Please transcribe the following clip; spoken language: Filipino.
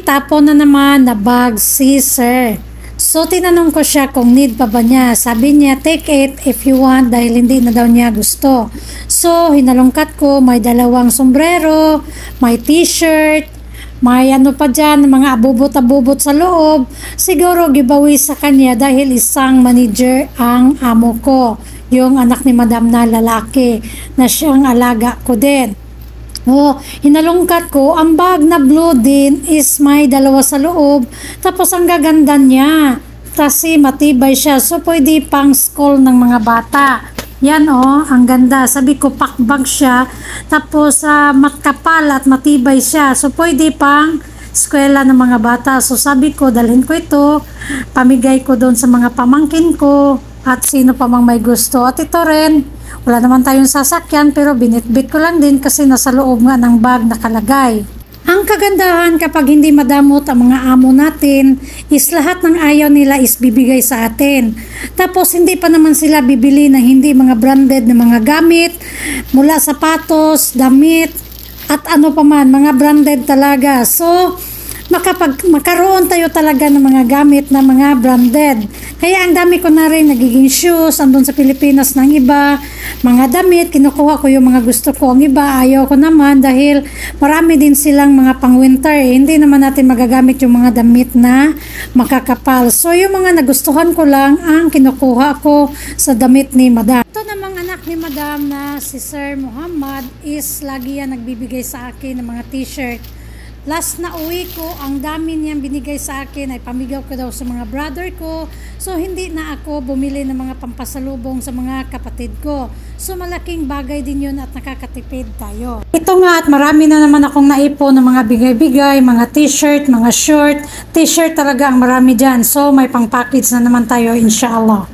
itapon na naman na bag si sir. So tinanong ko siya kung need pa ba niya. Sabi niya, take it if you want, dahil hindi na daw niya gusto. So hinalungkat ko, may dalawang sombrero, may t-shirt, may ano pa dyan, mga abubot-abubot sa loob. Siguro giveaway sa kanya dahil isang manager ang amo ko, yung anak ni madam na lalaki na siyang alaga ko din. Oh, hinalungkat ko, ang bag na blue din is may dalawa sa loob, tapos ang gaganda niya kasi matibay siya, so pwede pang school ng mga bata. Yan oh, ang ganda. Sabi ko pakbag siya, tapos matkapal at matibay siya, so pwede pang eskwela ng mga bata. So sabi ko dalhin ko ito, pamigay ko doon sa mga pamangkin ko at sino pa mang may gusto. At ito rin, wala naman tayong sasakyan pero binitbit ko lang din kasi nasa loob nga ng bag nakalagay. Ang kagandahan kapag hindi madamot ang mga amo natin is lahat ng ayaw nila is bibigay sa atin. Tapos hindi pa naman sila bibili ng hindi mga branded na mga gamit, mula sapatos, damit, at ano pa man, mga branded talaga. So makaroon tayo talaga ng mga gamit na mga branded. Kaya ang dami ko na rin nagiging shoes, andun sa Pilipinas ng iba, mga damit, kinukuha ko yung mga gusto ko. Ang iba, ayaw ko naman dahil marami din silang mga pang-winter. Hindi naman natin magagamit yung mga damit na makakapal. So yung mga nagustuhan ko lang ang kinukuha ko sa damit ni madam. Ito namang anak ni madam na si Sir Muhammad is lagi yan nagbibigay sa akin ng mga t-shirt. Last na uwi ko, ang dami niyang binigay sa akin ay pamigaw ko daw sa mga brother ko. So hindi na ako bumili ng mga pampasalubong sa mga kapatid ko. So malaking bagay din yun at nakakatipid tayo. Ito nga at marami na naman akong naipon ng mga bigay-bigay, mga t-shirt, mga short. T-shirt talaga ang marami dyan. So may pang-package na naman tayo, inshallah.